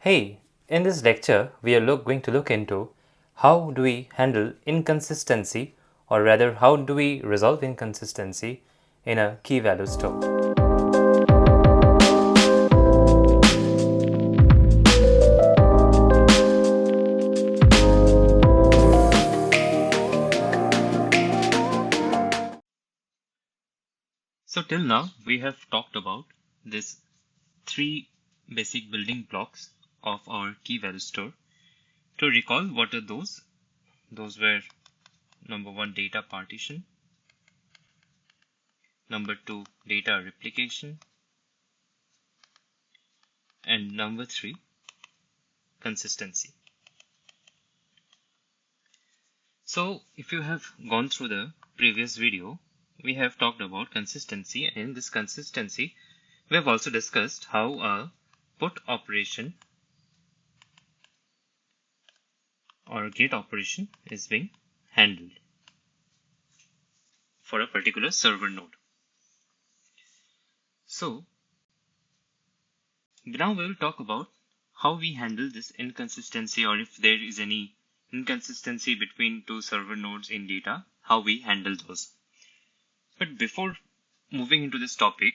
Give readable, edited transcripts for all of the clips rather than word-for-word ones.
Hey, in this lecture, we are going to look into how do we handle inconsistency, or rather, how do we resolve inconsistency in a key value store. So till now, we have talked about these three basic building blocks of our key value store. To recall, what are those? Those were number one, data partition, number two, data replication, and number three, consistency. So if you have gone through the previous video, we have talked about consistency, and in this consistency, we have also discussed how a put operation or get operation is being handled for a particular server node. So now we will talk about how we handle this inconsistency, or if there is any inconsistency between two server nodes in data, how we handle those. But before moving into this topic,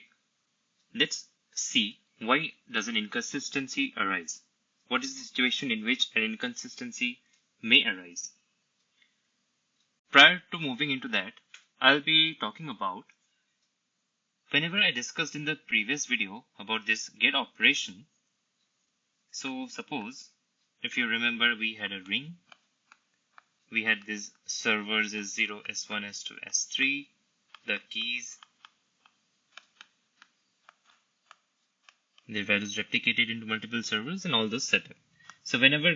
let's see why does an inconsistency arise. What is the situation in which an inconsistency may arise? Prior to moving into that, I'll be talking about whenever I discussed in the previous video about this get operation. So suppose if you remember, we had a ring, we had these servers S0, S1, S2, S3, the keys, their values replicated into multiple servers, and all those setup. So whenever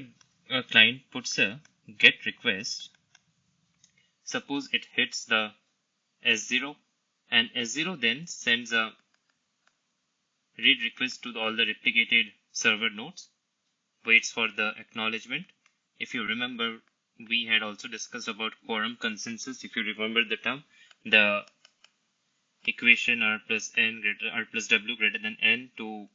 a client puts a get request, suppose it hits the S0, and S0 then sends a read request to all the replicated server nodes, waits for the acknowledgement. If you remember, we had also discussed about quorum consensus. If you remember the term, the equation R plus W greater than N to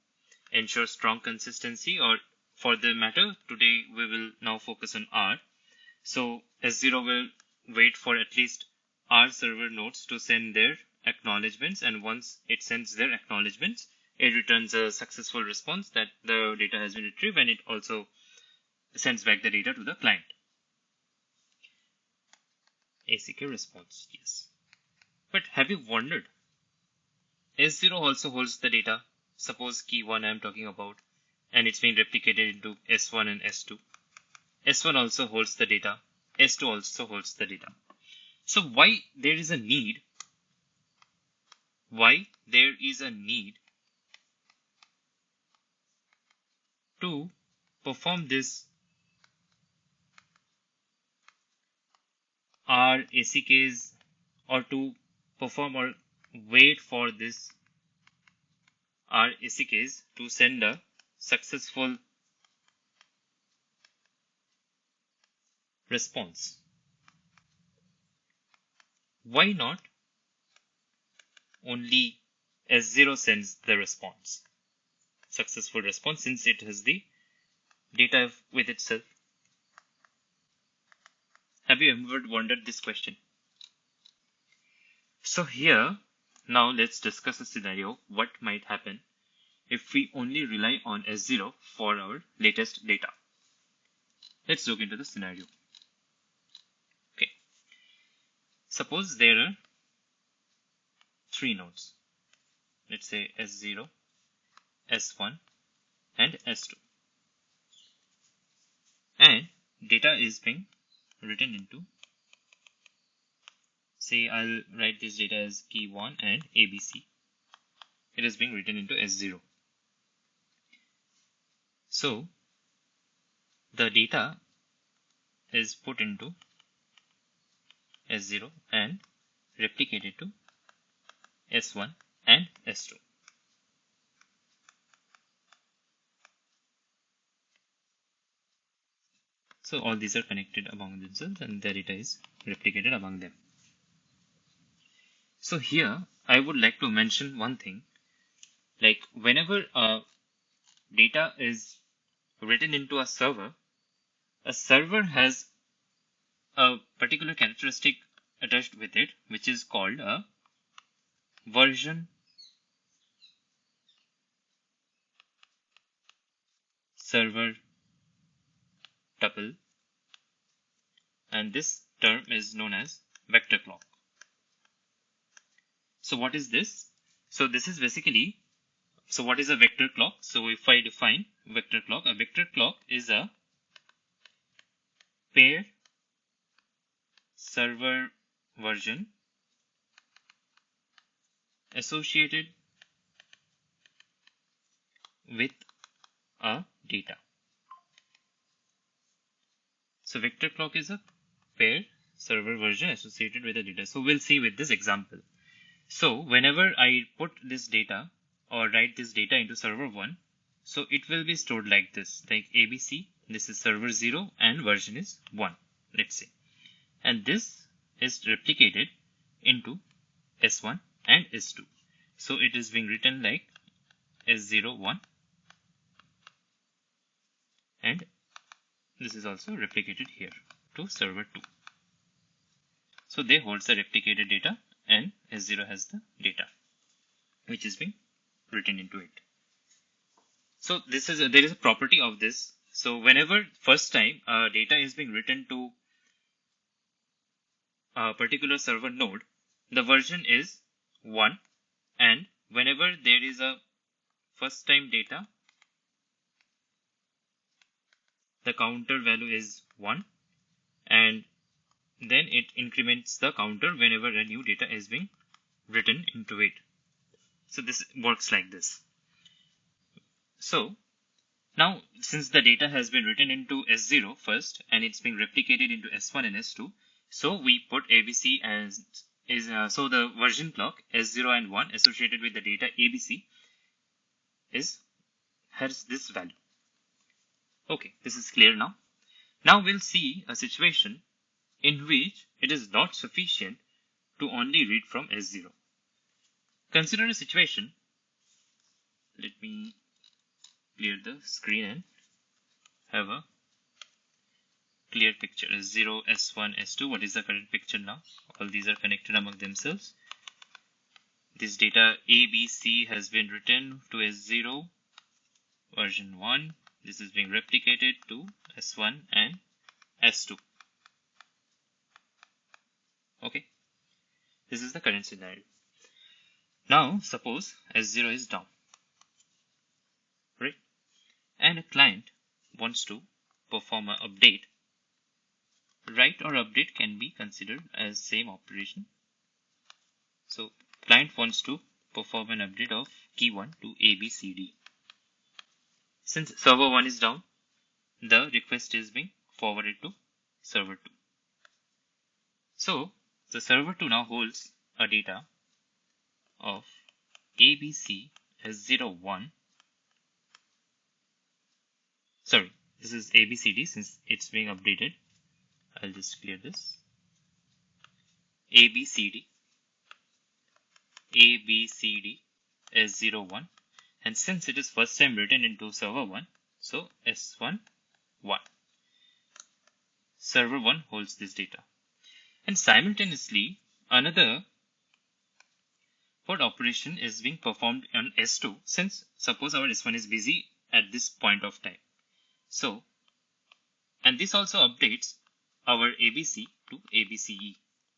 ensure strong consistency, or for the matter, today we will now focus on R. So S0 will wait for at least R server nodes to send their acknowledgements, and once it sends their acknowledgements, it returns a successful response that the data has been retrieved, and it also sends back the data to the client. ACK response, yes. But have you wondered? S0 also holds the data. Suppose key 1 I am talking about, and it's being replicated into S1 and S2. S1 also holds the data. S2 also holds the data. So why there is a need? Why there is a need to perform this R ACKs, or to perform or wait for this R ACKs to send a successful response? Why not only S0 sends the response, successful response, since it has the data with itself? Have you ever wondered this question? So here, now let's discuss a scenario what might happen if we only rely on S0 for our latest data. Let's look into the scenario. Okay. Suppose there are three nodes. Let's say S0, S1, and S2. And data is being written into, say I'll write this data as key 1 and ABC. It is being written into S0. So the data is put into S0 and replicated to S1 and S2. So all these are connected among themselves, and the data is replicated among them. So here I would like to mention one thing, like whenever data is written into a server has a particular characteristic attached with it, which is called a version server tuple, and this term is known as vector clock. So what is this? So this is basically, so what is a vector clock? So if I define vector clock, a vector clock is a pair server version associated with a data. So vector clock is a pair server version associated with a data. So we'll see with this example. So whenever I put this data or write this data into server 1, so it will be stored like this, like ABC, this is server 0 and version is 1, let's say. And this is replicated into S1 and S2. So it is being written like S01, and this is also replicated here to server 2. So they hold the replicated data and S0 has the data which is being written into it. So there is a property of this. So whenever first time data is being written to a particular server node, the version is 1, and whenever there is a first time data, the counter value is 1, and then it increments the counter whenever a new data is being written into it. So this works like this. So now since the data has been written into S0 first and it's being replicated into S1 and S2, so we put ABC as so the version clock S0 and 1 associated with the data ABC has this value. Okay, this is clear now. Now we'll see a situation in which it is not sufficient to only read from S0. Consider a situation. Let me clear the screen and have a clear picture. S0, S1, S2. What is the current picture now? All these are connected among themselves. This data ABC has been written to S0 version 1. This is being replicated to S1 and S2. Okay, this is the current scenario. Now suppose S0 is down, right? And a client wants to perform an update. Write or update can be considered as same operation. So client wants to perform an update of key 1 to ABCD. Since server 1 is down, the request is being forwarded to server 2. So the server 2 now holds a data of ABC as 01. Sorry, this is ABCD since it's being updated. I'll just clear this. ABCD as 01, and since it is first time written into server 1, so S1 1. Server 1 holds this data. And simultaneously, another put operation is being performed on S2 since suppose our S1 is busy at this point of time. So, and this also updates our ABC to ABCE.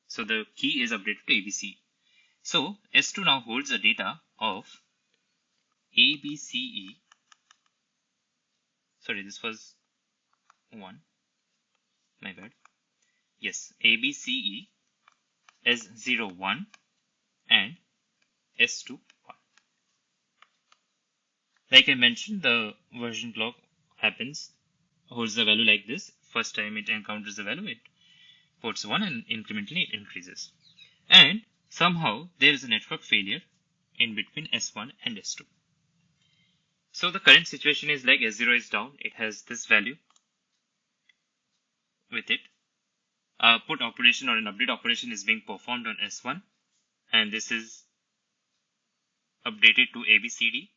So the key is updated to ABCE. So S2 now holds the data of ABCE. Sorry, this was 1. My bad. Yes, ABCE as 01 and S2 1. Like I mentioned, the version clock holds the value like this. First time it encounters the value, it puts 1 and incrementally it increases. And somehow there is a network failure in between S1 and S2. So the current situation is like S0 is down, it has this value with it. A put operation or an update operation is being performed on S1, and this is updated to ABCD.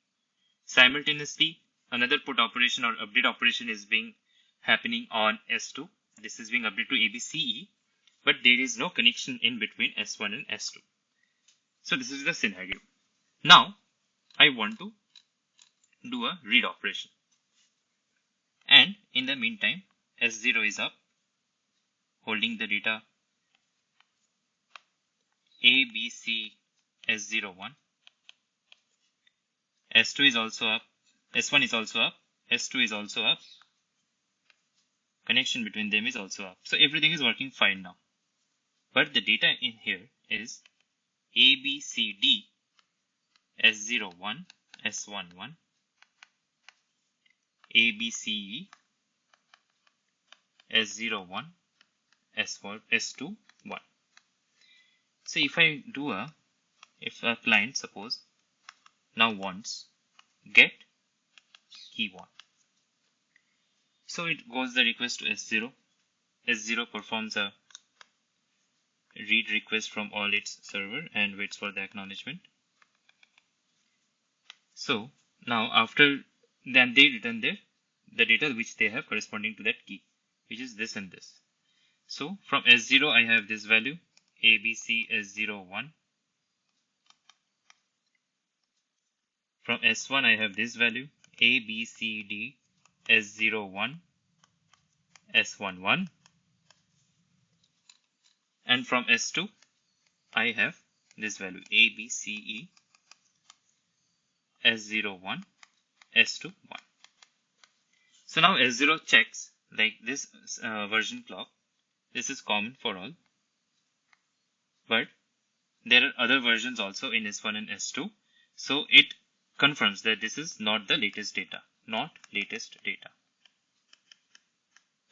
Simultaneously, another put operation or update operation is being happening on S2. This is being updated to ABCE, but there is no connection in between S1 and S2. So this is the scenario. Now I want to do a read operation, and in the meantime S0 is up, holding the data ABC S01. S2 is also up, S1 is also up, S2 is also up, connection between them is also up. So everything is working fine now. But the data in here is ABCD S01, S11, ABCE S01, S4, S2, 1. So if a client suppose now wants get key 1. So it goes the request to S0. S0 performs a read request from all its server and waits for the acknowledgement. So now after then they return the data which they have corresponding to that key, which is this and this. So from S0 I have this value ABC S01. From S1 I have this value ABCD S01 S11, and from S2 I have this value ABCE S01 S2 1. So now S0 checks like this version clock. This is common for all, but there are other versions also in S1 and S2. So it confirms that this is not the latest data, not latest data.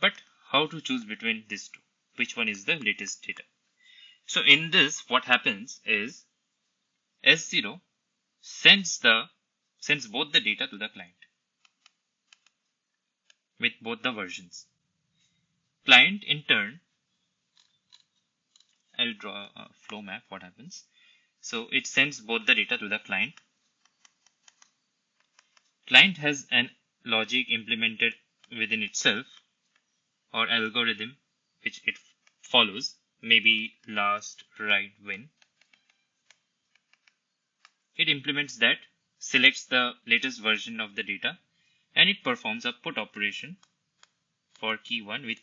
But how to choose between these two? Which one is the latest data? So in this, what happens is S0 sends both the data to the client with both the versions. Client in turn, I'll draw a flow map. What happens? So it sends both the data to the client. Client has an logic implemented within itself or algorithm which it follows, maybe last, right, win. It implements that, selects the latest version of the data, and it performs a put operation for key 1 with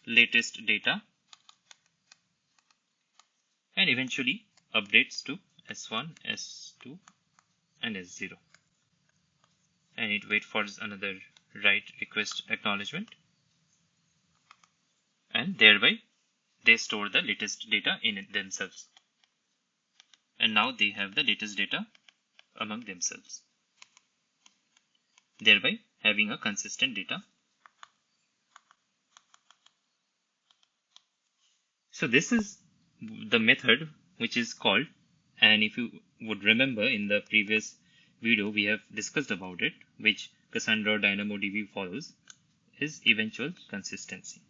latest data, and eventually updates to S1, S2, and S0. And it waits for another write request acknowledgement, and thereby they store the latest data in it themselves. And now they have the latest data among themselves, thereby having a consistent data. So this is the method which is called, and if you would remember in the previous video we have discussed about it, which Cassandra DynamoDB follows, is eventual consistency.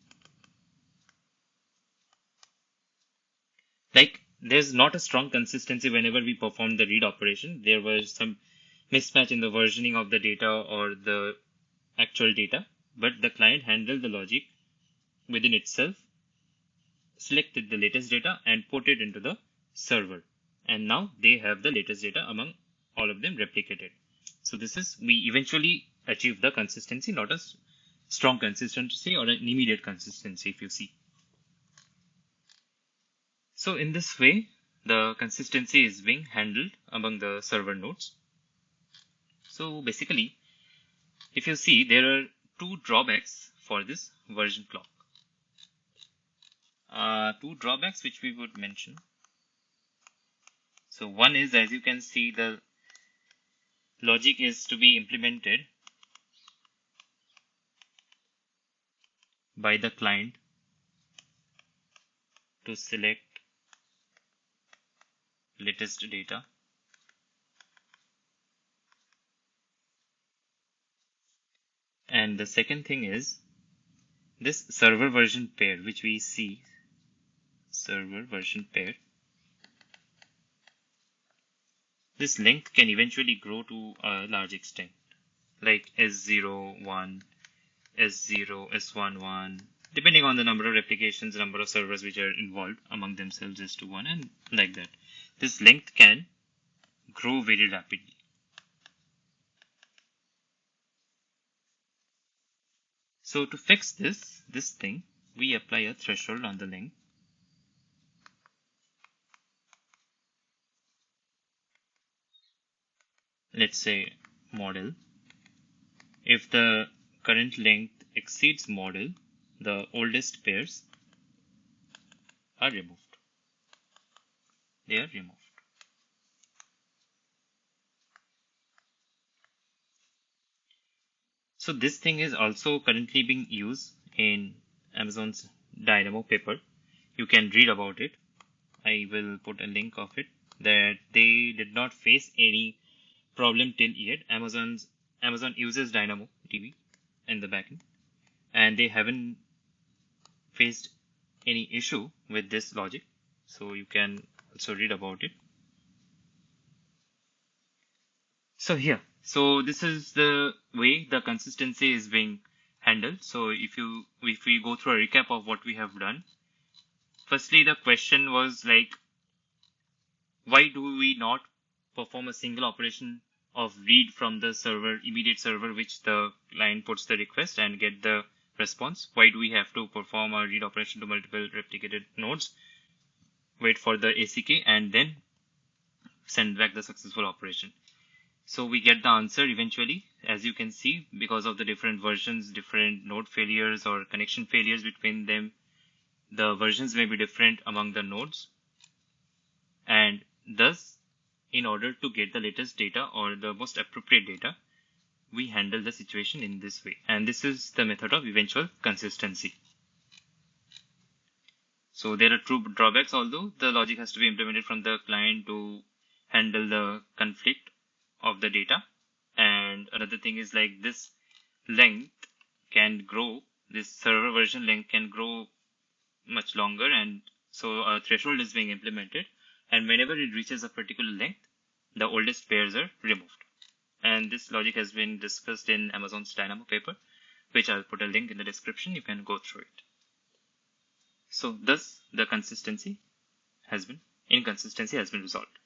Like there's not a strong consistency whenever we perform the read operation. There was some mismatch in the versioning of the data or the actual data, but the client handled the logic within itself, selected the latest data and put it into the server, and now they have the latest data among all of them replicated. So this is, we eventually achieve the consistency, not a strong consistency or an immediate consistency, if you see. So in this way the consistency is being handled among the server nodes. So basically, if you see, there are two drawbacks for this version clock. Two drawbacks which we would mention. So one is, as you can see, the logic is to be implemented by the client to select latest data. And the second thing is this server version pair, which we see, server version pair. This length can eventually grow to a large extent. like S0, 1, S0, S1, 1, depending on the number of replications, number of servers which are involved among themselves, S2, 1, and like that. This length can grow very rapidly. So to fix this thing, we apply a threshold on the length. Let's say model. If the current length exceeds model, the oldest pairs are removed. They are removed. So this thing is also currently being used in Amazon's Dynamo paper. You can read about it. I will put a link of it, that they did not face any problem till yet. Amazon uses Dynamo DB in the backend, and they haven't faced any issue with this logic. So you can also read about it. So here, so this is the way the consistency is being handled. So if we go through a recap of what we have done, firstly the question was like, why do we not perform a single operation of read from the server, immediate server, which the client puts the request and get the response? Why do we have to perform a read operation to multiple replicated nodes, wait for the ACK, and then send back the successful operation? So we get the answer eventually, as you can see, because of the different versions, different node failures or connection failures between them. The versions may be different among the nodes, and thus, in order to get the latest data or the most appropriate data, we handle the situation in this way. And this is the method of eventual consistency. So there are true drawbacks, although the logic has to be implemented from the client to handle the conflict of the data. And another thing is like this length can grow, this server version length can grow much longer, and so a threshold is being implemented, and whenever it reaches a particular length, the oldest pairs are removed. And this logic has been discussed in Amazon's Dynamo paper, which I'll put a link in the description. You can go through it. So thus the inconsistency has been resolved.